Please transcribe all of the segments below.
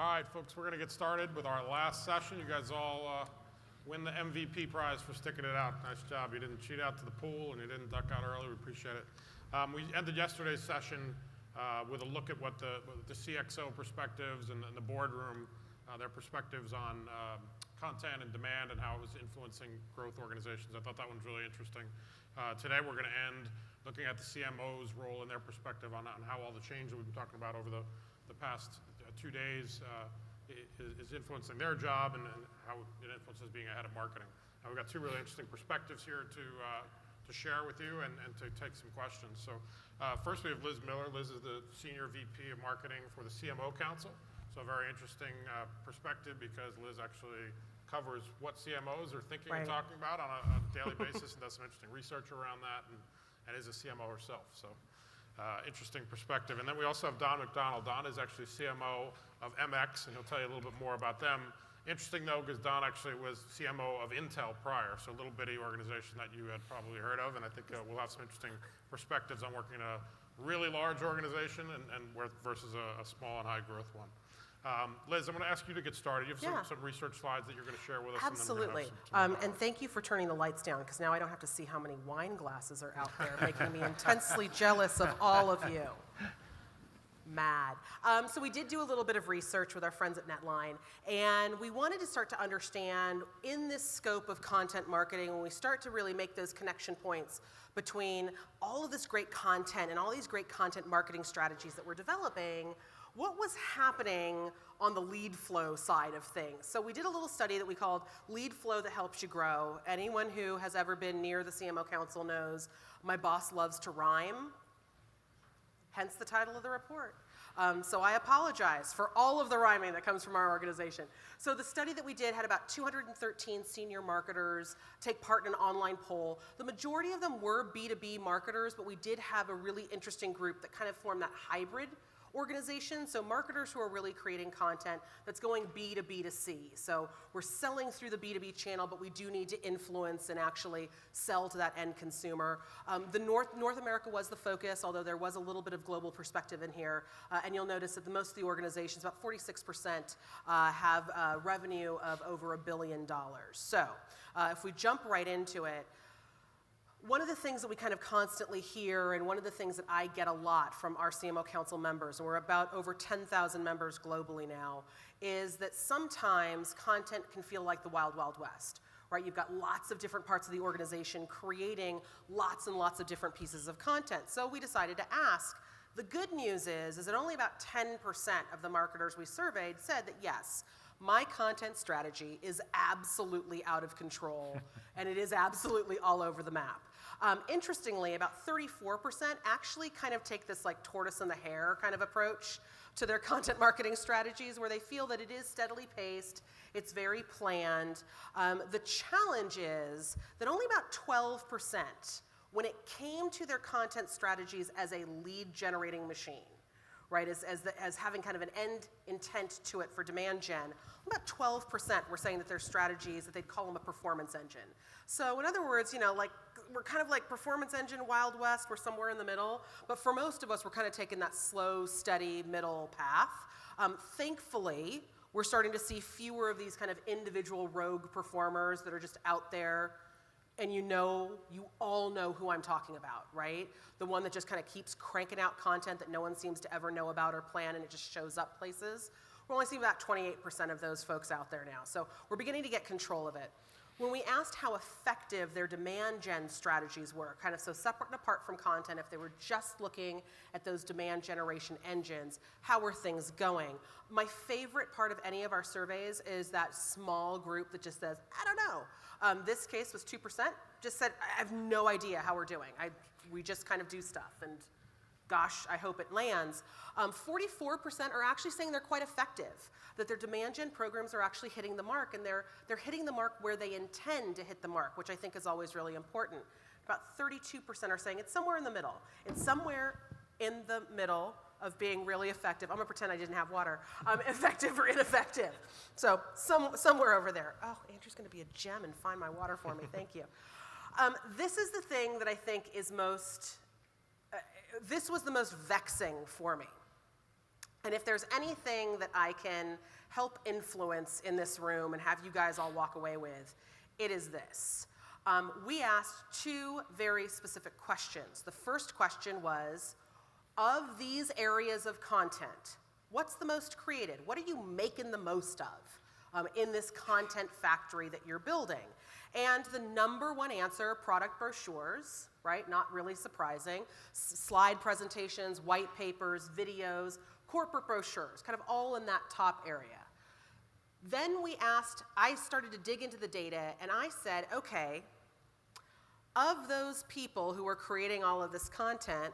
All right, folks, we're going to get started with our last session. You guys all win the MVP prize for sticking it out. Nice job. You didn't cheat out to the pool and you didn't duck out early. We appreciate it. We ended yesterday's session with a look at what the CXO perspectives and the boardroom, their perspectives on content and demand and how it was influencing growth organizations. I thought that one was really interesting. Today we're going to end looking at the CMO's role and their perspective on how all the change that we've been talking about over the past 2 days is influencing their job and how it influences being ahead of marketing. We've got two really interesting perspectives here to share with you and to take some questions. So first we have Liz Miller. Liz is the Senior VP of Marketing for the CMO Council. So a very interesting perspective because Liz actually covers what CMOs are thinking and talking about on a daily basis and does some interesting research around that and is a CMO herself. So interesting perspective. And then we also have Don MacDonald. Don is actually CMO of MX, and he'll tell you a little bit more about them. Interesting, though, because Don actually was CMO of Intel prior, so a little bitty organization that you had probably heard of, and I think we'll have some interesting perspectives on working in a really large organization and versus a small and high-growth one. Liz, I'm going to ask you to get started. You have some research slides that you're going to share with us. Absolutely. And thank you for turning the lights down, because now I don't have to see how many wine glasses are out there, making me intensely jealous of all of you. Mad. So we did do a little bit of research with our friends at Netline, and we wanted to start to understand in this scope of content marketing, when we start to really make those connection points between all of this great content and all these great content marketing strategies that we're developing, what was happening on the lead flow side of things. So we did a little study that we called Lead Flow That Helps You Grow. Anyone who has ever been near the CMO Council knows my boss loves to rhyme, hence the title of the report. So I apologize for all of the rhyming that comes from our organization. So the study that we did had about 213 senior marketers take part in an online poll. The majority of them were B2B marketers, but we did have a really interesting group that kind of formed that hybrid organization, so marketers who are really creating content that's going B to B to C. So we're selling through the B2B channel, but we do need to influence and actually sell to that end consumer. The North America was the focus, although there was a little bit of global perspective in here. And you'll notice that most of the organizations, about 46%, have revenue of over $1 billion. So if we jump right into it, one of the things that we kind of constantly hear, and one of the things that I get a lot from our CMO Council members, and we're about over 10,000 members globally now, is that sometimes content can feel like the wild, wild west, right? You've got lots of different parts of the organization creating lots and lots of different pieces of content. So we decided to ask. The good news is that only about 10% of the marketers we surveyed said that yes, my content strategy is absolutely out of control, and it is absolutely all over the map. Interestingly, about 34% actually kind of take this like tortoise and the hare kind of approach to their content marketing strategies, where they feel that it is steadily paced, it's very planned. The challenge is that only about 12%, when it came to their content strategies as a lead generating machine, right, as having kind of an end intent to it for demand gen, about 12% were saying that their strategies, that they'd call them a performance engine. So in other words, like we're kind of like performance engine, Wild West, we're somewhere in the middle, but for most of us, we're kind of taking that slow, steady middle path. Thankfully, we're starting to see fewer of these kind of individual rogue performers that are just out there, and you all know who I'm talking about, right? The one that just kind of keeps cranking out content that no one seems to ever know about or plan, and it just shows up places. We're only seeing about 28% of those folks out there now. So we're beginning to get control of it. When we asked how effective their demand gen strategies were, kind of so separate and apart from content, if they were just looking at those demand generation engines, how were things going? My favorite part of any of our surveys is that small group that just says, I don't know. This case was 2%, just said, I have no idea how we're doing. We just kind of do stuff, and gosh, I hope it lands. 44% are actually saying they're quite effective, that their demand gen programs are actually hitting the mark, and they're hitting the mark where they intend to hit the mark, which I think is always really important. About 32% are saying it's somewhere in the middle. It's somewhere in the middle of being really effective. I'm gonna pretend I didn't have water. Effective or ineffective. So somewhere over there. Oh, Andrew's gonna be a gem and find my water for me, thank you. This is the thing that I think is this was the most vexing for me. And if there's anything that I can help influence in this room and have you guys all walk away with, it is this. We asked two very specific questions. The first question was, of these areas of content, what's the most created? What are you making the most of in this content factory that you're building? And the number one answer, product brochures, right? Not really surprising. Slide presentations, white papers, videos, corporate brochures, kind of all in that top area. Then I started to dig into the data and I said, okay, of those people who are creating all of this content,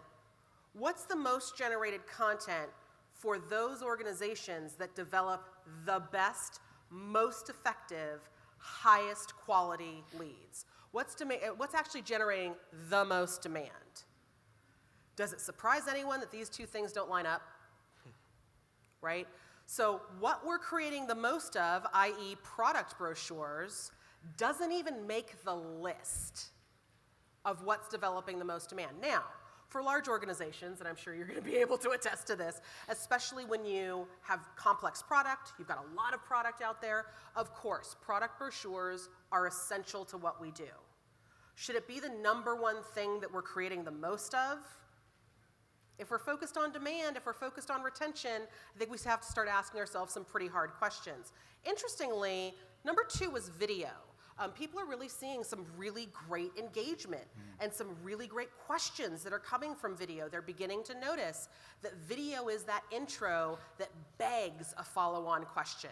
what's the most generated content for those organizations that develop the best, most effective, highest quality leads? What's actually generating the most demand? Does it surprise anyone that these two things don't line up? Right? So what we're creating the most of, i.e. product brochures, doesn't even make the list of what's developing the most demand. Now, for large organizations, and I'm sure you're going to be able to attest to this, especially when you have complex product, you've got a lot of product out there, of course, product brochures are essential to what we do. Should it be the number one thing that we're creating the most of? If we're focused on demand, if we're focused on retention, I think we have to start asking ourselves some pretty hard questions. Interestingly, number two was video. People are really seeing some really great engagement and some really great questions that are coming from video. They're beginning to notice that video is that intro that begs a follow-on question.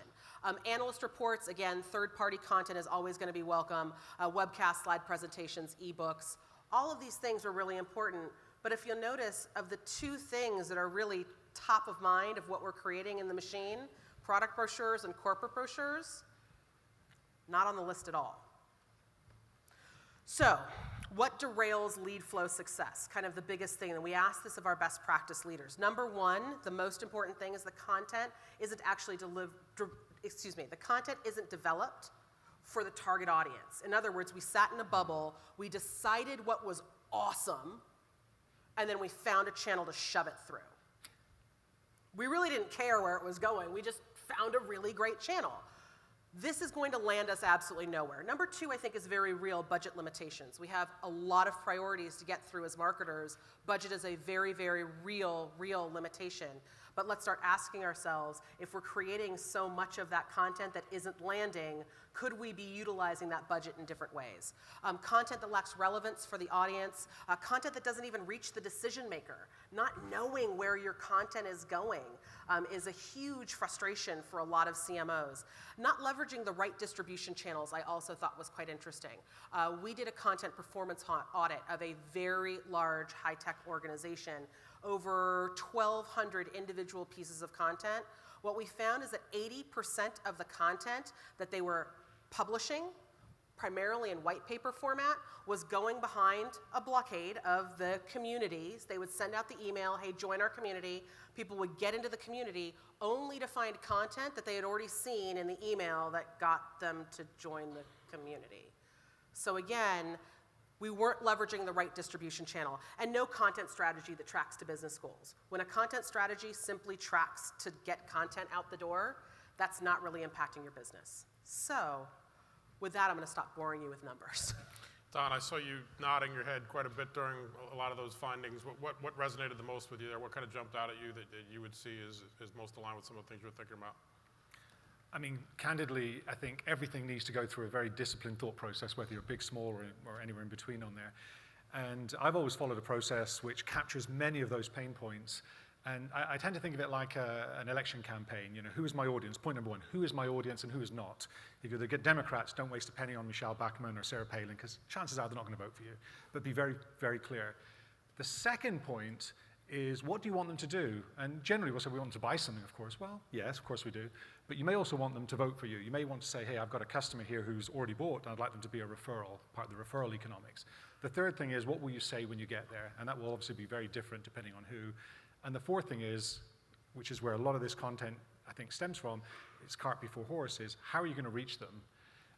Analyst reports, again, third-party content is always going to be welcome. Webcasts, slide presentations, ebooks, all of these things are really important. But if you'll notice, of the two things that are really top of mind of what we're creating in the machine, product brochures and corporate brochures, not on the list at all. So, what derails lead flow success? Kind of the biggest thing, and we ask this of our best practice leaders. Number one, the most important thing is the content isn't actually the content isn't developed for the target audience. In other words, we sat in a bubble, we decided what was awesome, and then we found a channel to shove it through. We really didn't care where it was going, we just found a really great channel. This is going to land us absolutely nowhere. Number two, I think, is very real, budget limitations. We have a lot of priorities to get through as marketers. Budget is a very, very real limitation. But let's start asking ourselves, if we're creating so much of that content that isn't landing, could we be utilizing that budget in different ways? Content that lacks relevance for the audience, content that doesn't even reach the decision maker. Not knowing where your content is going is a huge frustration for a lot of CMOs. Not leveraging the right distribution channels, I also thought was quite interesting. We did a content performance audit of a very large high-tech organization, over 1,200 individual pieces of content. What we found is that 80% of the content that they were publishing, primarily in white paper format, was going behind a blockade of the communities. They would send out the email, hey, join our community. People would get into the community only to find content that they had already seen in the email that got them to join the community. So again, we weren't leveraging the right distribution channel, and no content strategy that tracks to business goals. When a content strategy simply tracks to get content out the door, that's not really impacting your business. So, with that, I'm going to stop boring you with numbers. Don, I saw you nodding your head quite a bit during a lot of those findings. What resonated the most with you there? What kind of jumped out at you that you would see is most aligned with some of the things you're thinking about? I mean, candidly, I think everything needs to go through a very disciplined thought process, whether you're big, small, or anywhere in between on there. And I've always followed a process which captures many of those pain points. And I tend to think of it like an election campaign. You know, who is my audience? Point number one, who is my audience and who is not? If you're the Democrats, don't waste a penny on Michelle Bachmann or Sarah Palin, because chances are they're not going to vote for you. But be very, very clear. The second point is, what do you want them to do? And generally we'll say we want them to buy something, of course. Well, yes, of course we do. But you may also want them to vote for you. You may want to say, hey, I've got a customer here who's already bought, and I'd like them to be a referral, part of the referral economics. The third thing is, what will you say when you get there? And that will obviously be very different depending on who. And the fourth thing is, which is where a lot of this content, I think, stems from, is cart before horse, is how are you going to reach them?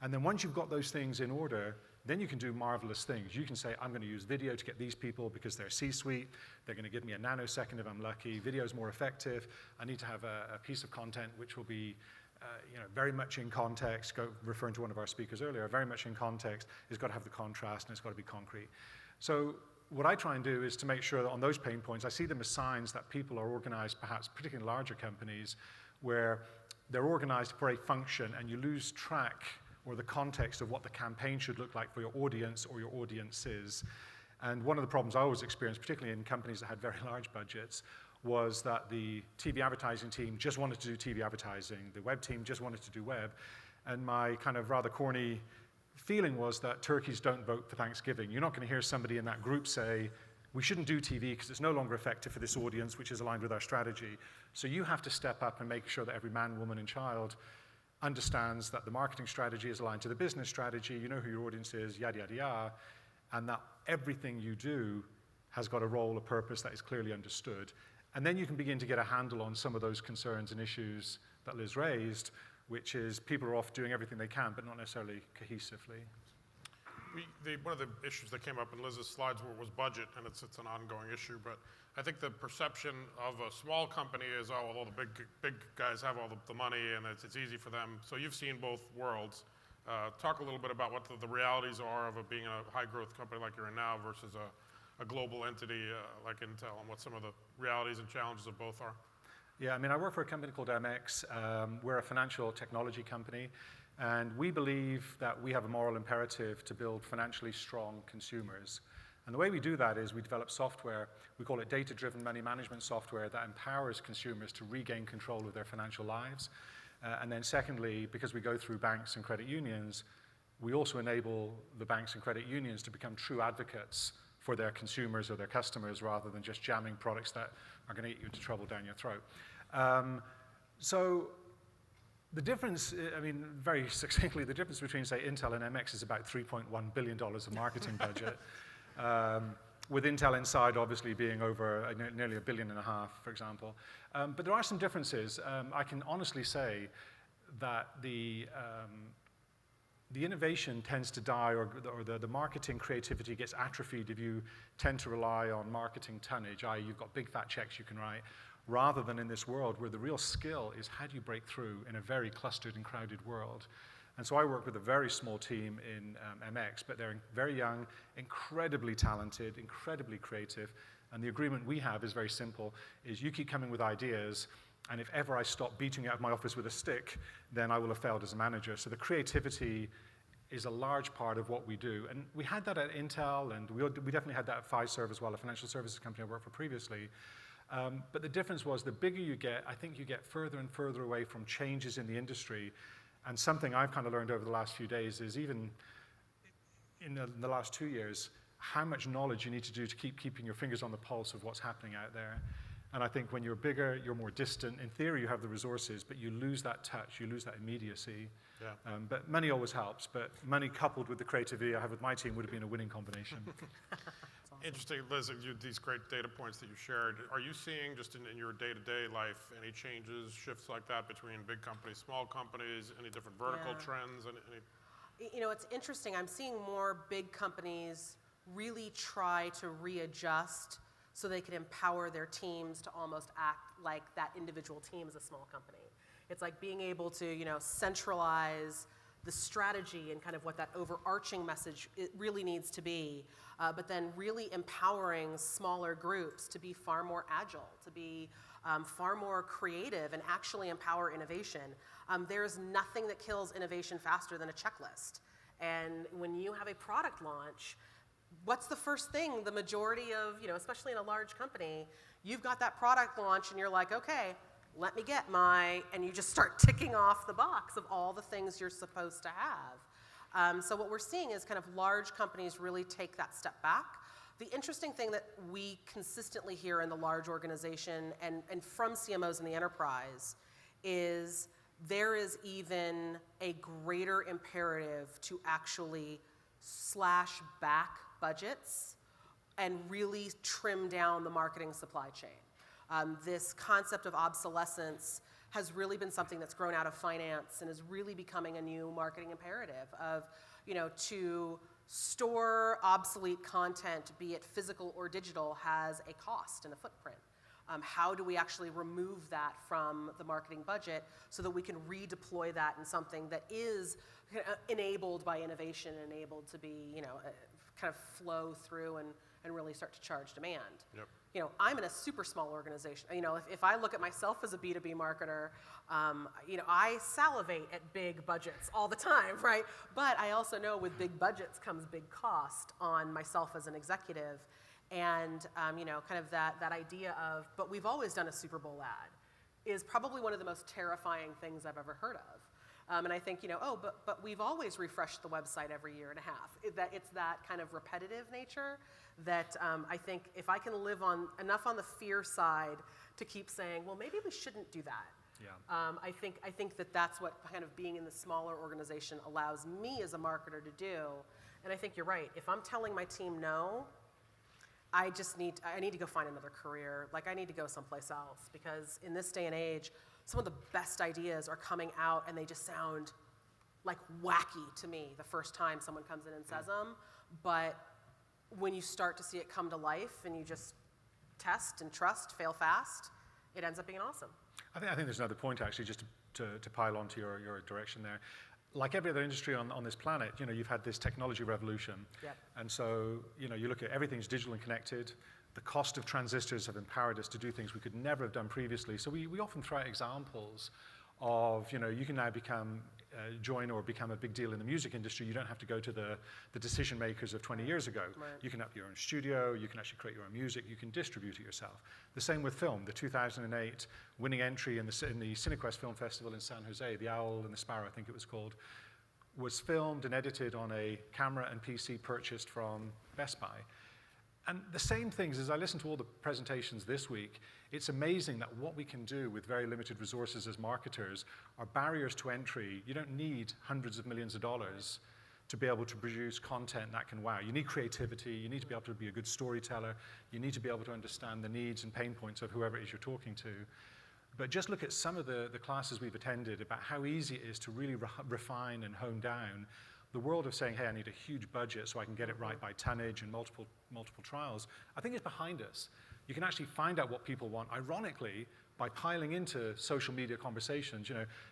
And then once you've got those things in order, then you can do marvelous things. You can say, I'm going to use video to get these people because they're C-suite. They're going to give me a nanosecond if I'm lucky. Video is more effective. I need to have a piece of content which will be very much in context, referring to one of our speakers earlier, very much in context. It's got to have the contrast and it's got to be concrete. So what I try and do is to make sure that on those pain points, I see them as signs that people are organized, perhaps particularly in larger companies, where they're organized for a function and you lose track or the context of what the campaign should look like for your audience or your audiences. And one of the problems I always experienced, particularly in companies that had very large budgets, was that the TV advertising team just wanted to do TV advertising, the web team just wanted to do web, and my kind of rather corny feeling was that turkeys don't vote for Thanksgiving. You're not going to hear somebody in that group say, we shouldn't do TV because it's no longer effective for this audience, which is aligned with our strategy. So you have to step up and make sure that every man, woman, and child understands that the marketing strategy is aligned to the business strategy, you know who your audience is, yada, yada, yada, and that everything you do has got a role, a purpose that is clearly understood. And then you can begin to get a handle on some of those concerns and issues that Liz raised, which is people are off doing everything they can, but not necessarily cohesively. One of the issues that came up in Liz's slides was budget, and it's an ongoing issue, but I think the perception of a small company is, oh, well, all the big guys have all the money, and it's easy for them. So you've seen both worlds. Talk a little bit about what the realities are of being a high-growth company like you're in now versus a global entity like Intel, and what some of the realities and challenges of both are. Yeah, I mean, I work for a company called MX. We're a financial technology company, and we believe that we have a moral imperative to build financially strong consumers. And the way we do that is we develop software, we call it data-driven money management software that empowers consumers to regain control of their financial lives. And then secondly, because we go through banks and credit unions, we also enable the banks and credit unions to become true advocates for their consumers or their customers rather than just jamming products that are going to get you into trouble down your throat. So the difference, I mean, very succinctly, the difference between, say, Intel and MX is about $3.1 billion of marketing budget, with Intel Inside obviously being over nearly $1.5 billion, for example. But there are some differences. I can honestly say that the innovation tends to die, or the marketing creativity gets atrophied if you tend to rely on marketing tonnage, i.e. you've got big fat checks you can write, rather than in this world where the real skill is how do you break through in a very clustered and crowded world. And so I work with a very small team in MX, but they're very young, incredibly talented, incredibly creative, and the agreement we have is very simple, is you keep coming with ideas, and if ever I stop beating you out of my office with a stick, then I will have failed as a manager. So the creativity is a large part of what we do. And we had that at Intel, and we definitely had that at Fiserv as well, a financial services company I worked for previously. But the difference was the bigger you get, I think you get further and further away from changes in the industry. And something I've kind of learned over the last few days is even in the last 2 years, how much knowledge you need to do to keeping your fingers on the pulse of what's happening out there. And I think when you're bigger, you're more distant. In theory, you have the resources, but you lose that touch, you lose that immediacy. Yeah. But money always helps, but money coupled with the creativity I have with my team would have been a winning combination. Awesome. Interesting, Liz, these great data points that you shared. Are you seeing just in your day-to-day life any changes, shifts like that between big companies, small companies, any different vertical trends? You know, it's interesting. I'm seeing more big companies really try to readjust so they can empower their teams to almost act like that individual team is a small company. It's like being able to, you know, centralize the strategy and kind of what that overarching message it really needs to be, but then really empowering smaller groups to be far more agile, to be far more creative and actually empower innovation. There's nothing that kills innovation faster than a checklist. And when you have a product launch, what's the first thing the majority of, you know, especially in a large company, you've got that product launch and you're like, okay, let me get and you just start ticking off the box of all the things you're supposed to have. So what we're seeing is kind of large companies really take that step back. The interesting thing that we consistently hear in the large organization and from CMOs in the enterprise is there is even a greater imperative to actually slash back budgets and really trim down the marketing supply chain. This concept of obsolescence has really been something that's grown out of finance and is really becoming a new marketing imperative of, you know, to store obsolete content, be it physical or digital, has a cost and a footprint. How do we actually remove that from the marketing budget so that we can redeploy that in something that is enabled by innovation, enabled to be, kind of flow through and really start to charge demand? Yep. I'm in a super small organization. If I look at myself as a B2B marketer, I salivate at big budgets all the time, right? But I also know with big budgets comes big cost on myself as an executive. And, kind of that idea of, but we've always done a Super Bowl ad is probably one of the most terrifying things I've ever heard of. And I think, but we've always refreshed the website every year and a half. It's that kind of repetitive nature that I think if I can live enough on the fear side to keep saying, well, maybe we shouldn't do that. Yeah. I think that's what kind of being in the smaller organization allows me as a marketer to do. And I think you're right. If I'm telling my team no, I need to go find another career. Like, I need to go someplace else, because in this day and age, some of the best ideas are coming out and they just sound like wacky to me the first time someone comes in and says them. But when you start to see it come to life and you just test and trust, fail fast, it ends up being awesome. I think there's another point, actually, just to pile onto your direction there. Like every other industry on this planet, you've had this technology revolution. Yep. And so, you look at everything's digital and connected. The cost of transistors have empowered us to do things we could never have done previously. So we often throw out examples of, you can now join or become a big deal in the music industry. You don't have to go to the decision makers of 20 years ago. Right. You can have your own studio, you can actually create your own music, you can distribute it yourself. The same with film. The 2008 winning entry in the Cinequest Film Festival in San Jose, The Owl and the Sparrow, I think it was called, was filmed and edited on a camera and PC purchased from Best Buy. And the same things, as I listened to all the presentations this week, it's amazing that what we can do with very limited resources as marketers are barriers to entry. You don't need hundreds of millions of dollars to be able to produce content that can wow. You need creativity, you need to be able to be a good storyteller, you need to be able to understand the needs and pain points of whoever it is you're talking to. But just look at some of the classes we've attended about how easy it is to really refine and hone down the world of saying, hey, I need a huge budget so I can get it right by tonnage and multiple trials. I think it's behind us. You can actually find out what people want, ironically, by piling into social media conversations.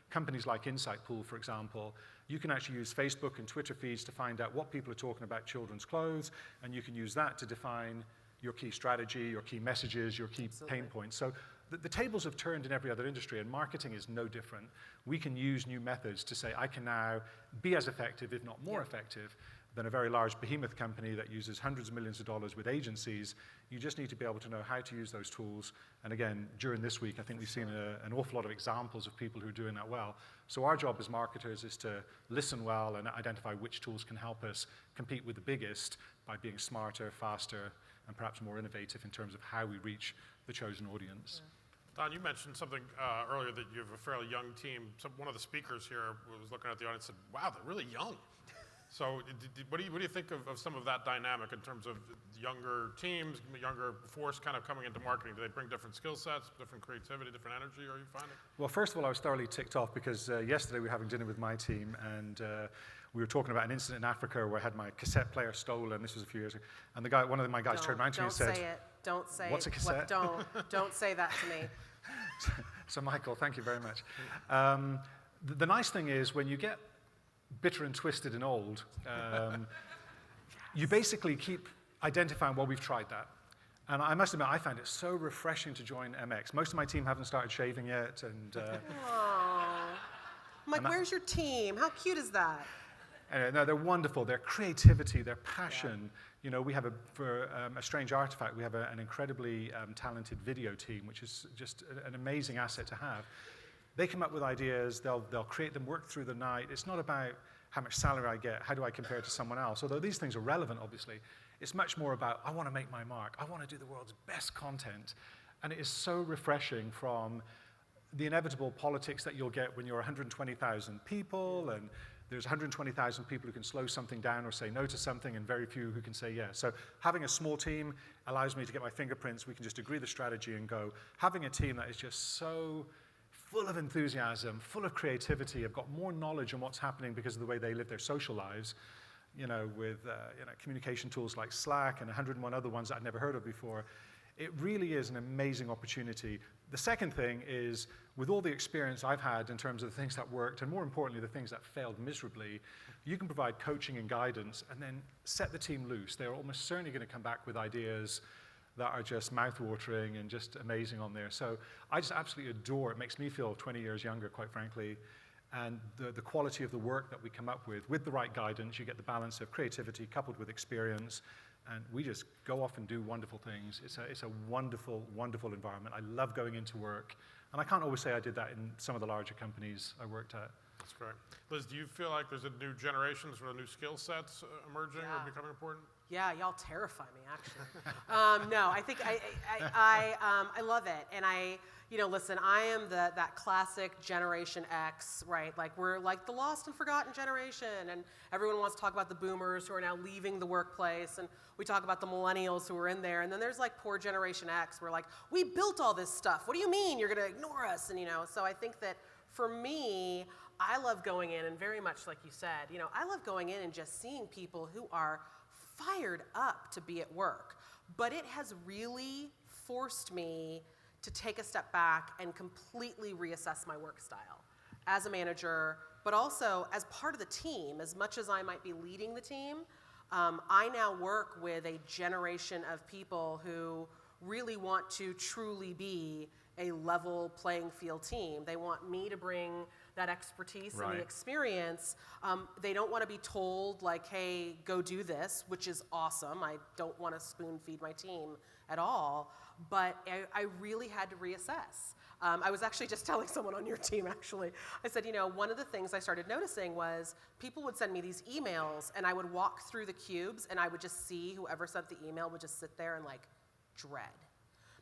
Companies like Insight Pool, for example, you can actually use Facebook and Twitter feeds to find out what people are talking about children's clothes, and you can use that to define your key strategy, your key messages, your key Absolutely. pain points. So the tables have turned in every other industry, and marketing is no different. We can use new methods to say, I can now be as effective, if not more effective, than a very large behemoth company that uses hundreds of millions of dollars with agencies. You just need to be able to know how to use those tools. And again, during this week, I think we've seen an awful lot of examples of people who are doing that well. So our job as marketers is to listen well and identify which tools can help us compete with the biggest by being smarter, faster, and perhaps more innovative in terms of how we reach the chosen audience. Yeah. Don, you mentioned something earlier, that you have a fairly young team. One of the speakers here was looking at the audience and said, wow, they're really young. So what do you think of some of that dynamic in terms of younger teams, younger force kind of coming into marketing? Do they bring different skill sets, different creativity, different energy, are you finding? Well, first of all, I was thoroughly ticked off because yesterday we were having dinner with my team, and we were talking about an incident in Africa where I had my cassette player stolen. This was a few years ago. And one of my guys turned around to me and said, Don't say it. What's a cassette? Don't say that to me. So Michael, thank you very much. The nice thing is when you get bitter and twisted and old, you basically keep identifying, well, we've tried that. And I must admit, I found it so refreshing to join MX. Most of my team haven't started shaving yet. And Aww. I'm like, where's your team? How cute is that? Anyway, no, they're wonderful. Their creativity, their passion. Yeah. We have for a strange artifact, we have an incredibly talented video team, which is just an amazing asset to have. They come up with ideas, they'll create them, work through the night. It's not about how much salary I get, how do I compare to someone else, although these things are relevant, obviously. It's much more about, I want to make my mark. I want to do the world's best content. And it is so refreshing from the inevitable politics that you'll get when you're 120,000 people, and there's 120,000 people who can slow something down or say no to something, and very few who can say yes. So having a small team allows me to get my fingerprints. We can just agree the strategy and go. Having a team that is just so full of enthusiasm, full of creativity, have got more knowledge on what's happening because of the way they live their social lives, with communication tools like Slack and 101 other ones that I'd never heard of before. It really is an amazing opportunity. The second thing is, with all the experience I've had in terms of the things that worked, and more importantly, the things that failed miserably, you can provide coaching and guidance and then set the team loose. They're almost certainly going to come back with ideas that are just mouth-watering and just amazing on there. So I just absolutely adore it. It makes me feel 20 years younger, quite frankly. And the quality of the work that we come up with the right guidance, you get the balance of creativity coupled with experience, and we just go off and do wonderful things. It's a wonderful, wonderful environment. I love going into work, and I can't always say I did that in some of the larger companies I worked at. That's great. Liz, do you feel like there's a new generation, sort of new skill sets emerging or becoming important? Yeah, y'all terrify me, actually. No, I think I love it. And listen, I am that classic Generation X, right? Like, we're like the lost and forgotten generation. And everyone wants to talk about the boomers who are now leaving the workplace. And we talk about the millennials who are in there. And then there's like poor Generation X. We're like, we built all this stuff. What do you mean you're going to ignore us? And, so I think that for me, I love going in, and very much like you said, I love going in and just seeing people who are fired up to be at work. But it has really forced me to take a step back and completely reassess my work style as a manager, but also as part of the team. As much as I might be leading the team, I now work with a generation of people who really want to truly be a level playing field team. They want me to bring that expertise and the experience. They don't want to be told, like, hey, go do this, which is awesome. I don't want to spoon feed my team at all, but I really had to reassess. I was actually just telling someone on your team, actually. I said, one of the things I started noticing was people would send me these emails, and I would walk through the cubes, and I would just see whoever sent the email would just sit there and, like, dread.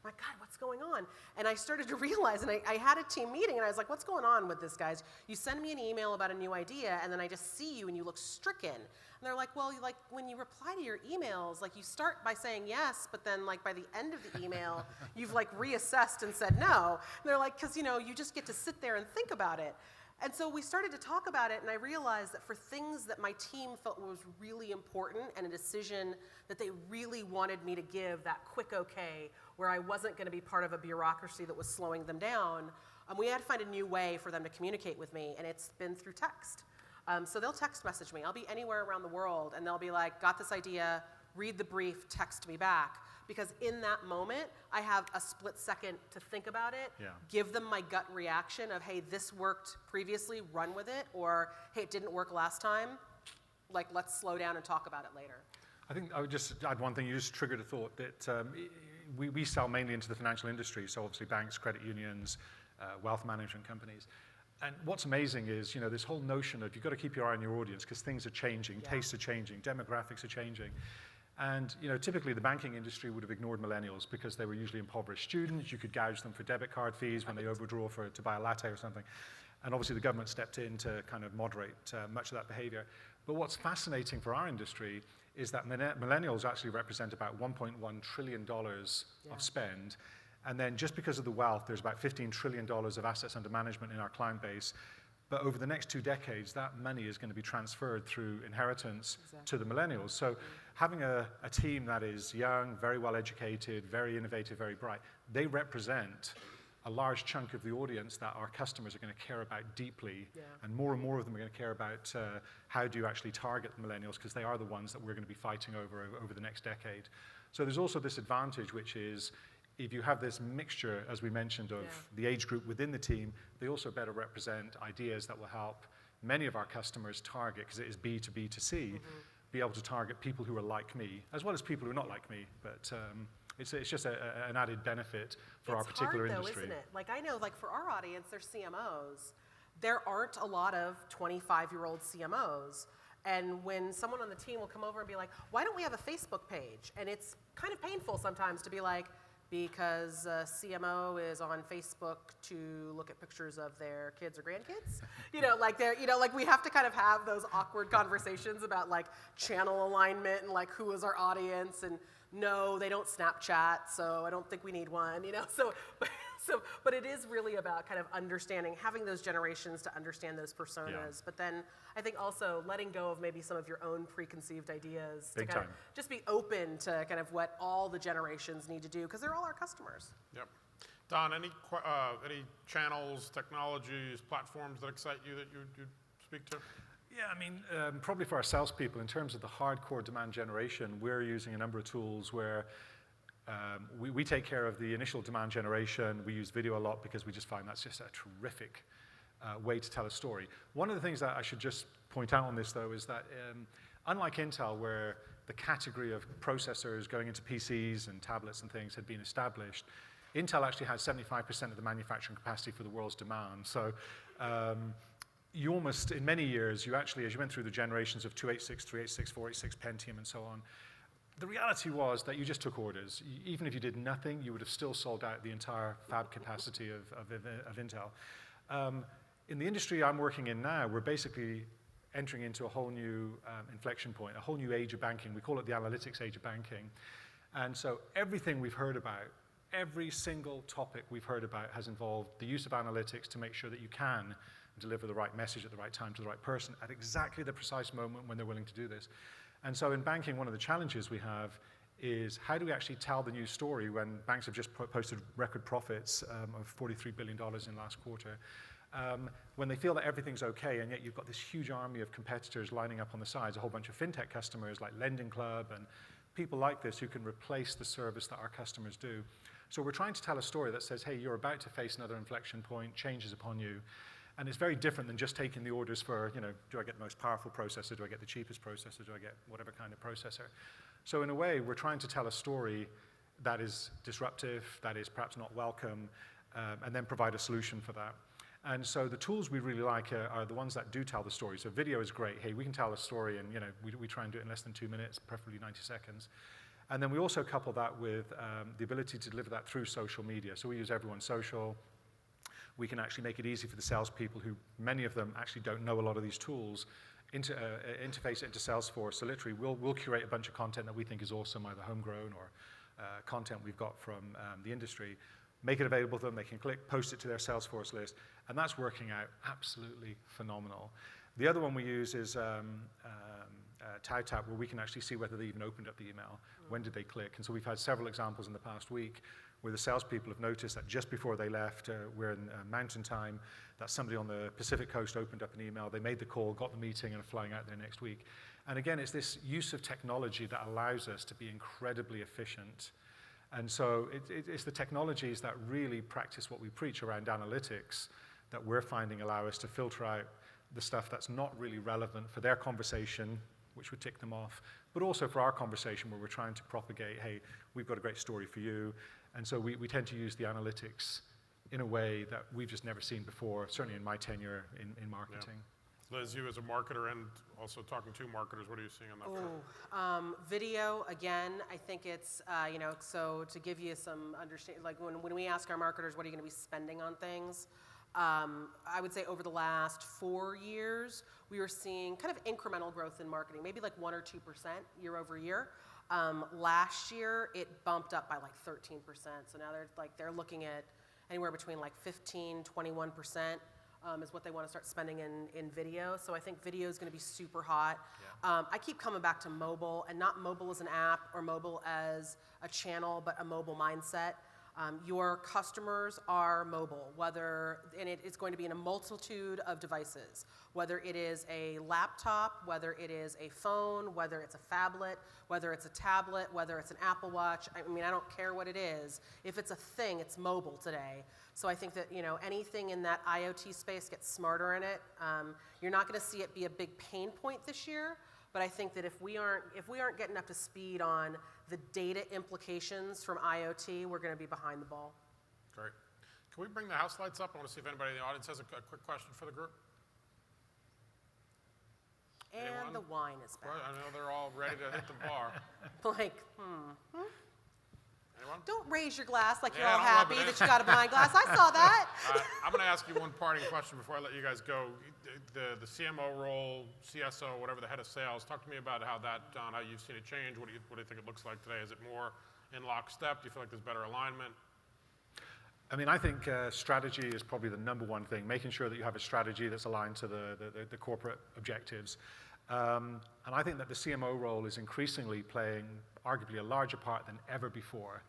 I'm like, God, what's going on? And I started to realize, and I had a team meeting, and I was like, what's going on with this, guys? You send me an email about a new idea, and then I just see you, and you look stricken. And they're like, well, like, when you reply to your emails, like, you start by saying yes, but then, like, by the end of the email, you've, like, reassessed and said no. And they're like, because, you just get to sit there and think about it. And so we started to talk about it, and I realized that for things that my team felt was really important and a decision that they really wanted me to give that quick okay, where I wasn't going to be part of a bureaucracy that was slowing them down, we had to find a new way for them to communicate with me, and it's been through text. So they'll text message me. I'll be anywhere around the world, and they'll be like, got this idea, read the brief, text me back. Because in that moment, I have a split second to think about it, give them my gut reaction of, hey, this worked previously, run with it, or, hey, it didn't work last time, like, let's slow down and talk about it later. I think I would just add one thing. You just triggered a thought that we sell mainly into the financial industry, so obviously banks, credit unions, wealth management companies. And what's amazing is, this whole notion of you've got to keep your eye on your audience because things are changing, tastes are changing, demographics are changing. And typically the banking industry would have ignored millennials because they were usually impoverished students. You could gouge them for debit card fees when they overdraw to buy a latte or something. And obviously the government stepped in to kind of moderate much of that behavior. But what's fascinating for our industry is that millennials actually represent about $1.1 trillion of spend. And then just because of the wealth, there's about $15 trillion of assets under management in our client base. But over the next 2 decades, that money is going to be transferred through inheritance to the millennials. So having a team that is young, very well educated, very innovative, very bright, they represent a large chunk of the audience that our customers are going to care about deeply. And more of them are going to care about how do you actually target the millennials, because they are the ones that we're going to be fighting over the next decade. So there's also this advantage, which is if you have this mixture, as we mentioned, of the age group within the team, they also better represent ideas that will help many of our customers target, because it is B to B to C, be able to target people who are like me, as well as people who are not like me. But it's just an added benefit for our particular industry. It's hard, though, isn't it? Like, I know, like, for our audience, they're CMOs. There aren't a lot of 25-year-old CMOs. And when someone on the team will come over and be like, why don't we have a Facebook page? And it's kind of painful sometimes to be like, because CMO is on Facebook to look at pictures of their kids or grandkids. Like we have to kind of have those awkward conversations about like channel alignment and like who is our audience, and no, they don't Snapchat, so I don't think we need one, So But it is really about kind of understanding, having those generations to understand those personas. Yeah. But then I think also letting go of maybe some of your own preconceived ideas. Big to kind time. of just be open to kind of what all the generations need to do, because they're all our customers. Yep. Don, any channels, technologies, platforms that excite you that you'd speak to? Yeah, I mean, probably for our salespeople, in terms of the hardcore demand generation, we're using a number of tools where we take care of the initial demand generation. We use video a lot because we just find that's just a terrific way to tell a story. One of the things that I should just point out on this, though, is that unlike Intel, where the category of processors going into PCs and tablets and things had been established, Intel actually has 75% of the manufacturing capacity for the world's demand. So you almost, in many years, you actually, as you went through the generations of 286, 386, 486, Pentium, and so on, the reality was that you just took orders. Even if you did nothing, you would have still sold out the entire fab capacity of Intel. In the industry I'm working in now, we're basically entering into a whole new inflection point, a whole new age of banking. We call it the analytics age of banking. And so everything we've heard about, every single topic we've heard about has involved the use of analytics to make sure that you can deliver the right message at the right time to the right person at exactly the precise moment when they're willing to do this. And so in banking, one of the challenges we have is how do we actually tell the news story when banks have just posted record profits of $43 billion in last quarter, when they feel that everything's okay, and yet you've got this huge army of competitors lining up on the sides, a whole bunch of fintech customers like Lending Club and people like this who can replace the service that our customers do. So we're trying to tell a story that says, hey, you're about to face another inflection point, change is upon you. And it's very different than just taking the orders for, do I get the most powerful processor? Do I get the cheapest processor? Do I get whatever kind of processor? So in a way, we're trying to tell a story that is disruptive, that is perhaps not welcome, and then provide a solution for that. And so the tools we really like are the ones that do tell the story. So video is great. Hey, we can tell a story, and we try and do it in less than 2 minutes, preferably 90 seconds. And then we also couple that with the ability to deliver that through social media. So we use Everyone's Social. We can actually make it easy for the salespeople who, many of them actually don't know a lot of these tools, interface it into Salesforce. So literally, we'll curate a bunch of content that we think is awesome, either homegrown or content we've got from the industry, make it available to them, they can click, post it to their Salesforce list, and that's working out absolutely phenomenal. The other one we use is TowTap, where we can actually see whether they even opened up the email, when did they click, and so we've had several examples in the past week where the salespeople have noticed that just before they left, we're in mountain time, that somebody on the Pacific coast opened up an email, they made the call, got the meeting, and are flying out there next week. And again, it's this use of technology that allows us to be incredibly efficient. And so it's the technologies that really practice what we preach around analytics that we're finding allow us to filter out the stuff that's not really relevant for their conversation, which would tick them off, but also for our conversation where we're trying to propagate, hey, we've got a great story for you. And so we tend to use the analytics in a way that we've just never seen before, certainly in my tenure in marketing. Yeah. Liz, you as a marketer and also talking to marketers, what are you seeing on that front? Video, again, I think it's, so to give you some understanding, like when we ask our marketers, what are you going to be spending on things? I would say over the last 4 years, we were seeing kind of incremental growth in marketing, maybe like 1 or 2% year over year. Last year, it bumped up by like 13%. So now they're looking at anywhere between like 15, 21% is what they want to start spending in video. So I think video is going to be super hot. Yeah. I keep coming back to mobile, and not mobile as an app or mobile as a channel, but a mobile mindset. Your customers are mobile, and it's going to be in a multitude of devices, whether it is a laptop, whether it is a phone, whether it's a phablet, whether it's a tablet, whether it's an Apple Watch. I mean, I don't care what it is. If it's a thing, it's mobile today. So I think that, anything in that IoT space gets smarter in it. You're not going to see it be a big pain point this year. But I think that if we aren't getting up to speed on the data implications from IoT, we're going to be behind the ball. Great. Can we bring the house lights up? I want to see if anybody in the audience has a quick question for the group. And Anyone? the wine is back. I know they're all ready to hit the bar. Anyone? Don't raise your glass like Yeah, you're all don't rub happy it in. that you got a wine glass. I saw that. I'm going to ask you one parting question before I let you guys go. The CMO role, CSO, whatever, the head of sales, talk to me about how you've seen it change. What do you think it looks like today? Is it more in lockstep? Do you feel like there's better alignment? I mean, I think strategy is probably the number one thing, making sure that you have a strategy that's aligned to the corporate objectives. And I think that the CMO role is increasingly playing arguably a larger part than ever before,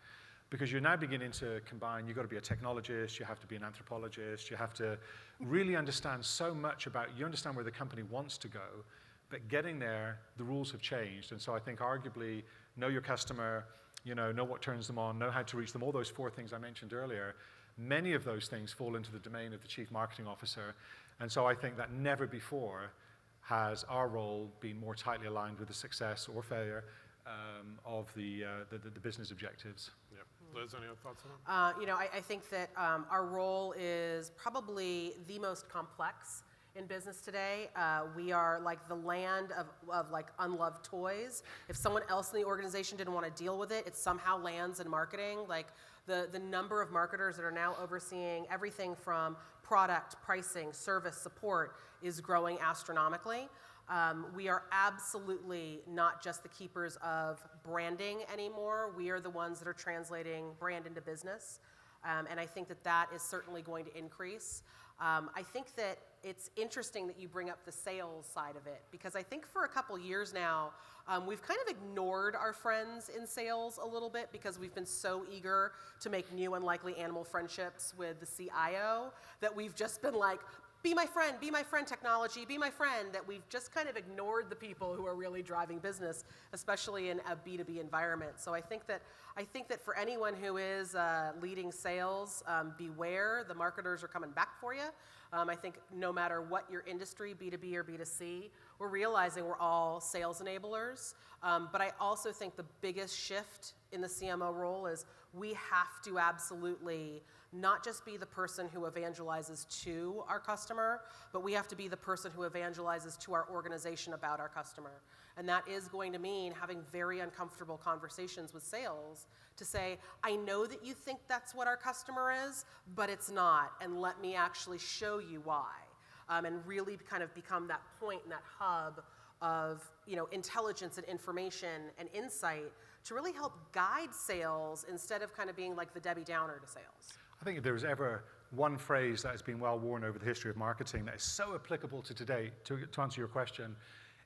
because you're now beginning to combine, you've got to be a technologist, you have to be an anthropologist, you have to really understand so much about, you understand where the company wants to go, but getting there, the rules have changed. And so I think arguably, know your customer, know what turns them on, know how to reach them, all those 4 things I mentioned earlier. Many of those things fall into the domain of the chief marketing officer. And so I think that never before has our role been more tightly aligned with the success or failure of the business objectives. Yep. Liz, any other thoughts on that? I think that our role is probably the most complex in business today. We are like the land of like unloved toys. If someone else in the organization didn't want to deal with it, it somehow lands in marketing. Like the number of marketers that are now overseeing everything from product, pricing, service, support is growing astronomically. We are absolutely not just the keepers of branding anymore. We are the ones that are translating brand into business. And I think that is certainly going to increase. I think that it's interesting that you bring up the sales side of it, because I think for a couple years now, we've kind of ignored our friends in sales a little bit because we've been so eager to make new unlikely animal friendships with the CIO that we've just been like, be my friend, technology, be my friend, that we've just kind of ignored the people who are really driving business, especially in a B2B environment. So I think that for anyone who is leading sales, beware, the marketers are coming back for you. I think no matter what your industry, B2B or B2C, we're realizing we're all sales enablers. But I also think the biggest shift in the CMO role is we have to absolutely not just be the person who evangelizes to our customer, but we have to be the person who evangelizes to our organization about our customer. And that is going to mean having very uncomfortable conversations with sales to say, I know that you think that's what our customer is, but it's not, and let me actually show you why. And really kind of become that point and that hub of intelligence and information and insight to really help guide sales instead of kind of being like the Debbie Downer to sales. I think if there's ever one phrase that has been well worn over the history of marketing that is so applicable to today, to answer your question,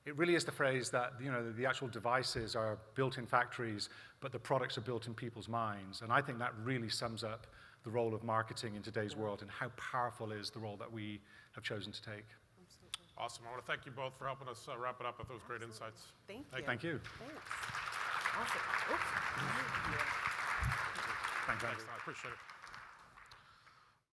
it really is the phrase that the actual devices are built in factories, but the products are built in people's minds. And I think that really sums up the role of marketing in today's world and how powerful is the role that we have chosen to take. Absolutely. Awesome. I want to thank you both for helping us wrap it up with those great insights. Thank you. Thank you. Thanks. Awesome. Oops. Thanks. Thanks. I appreciate it.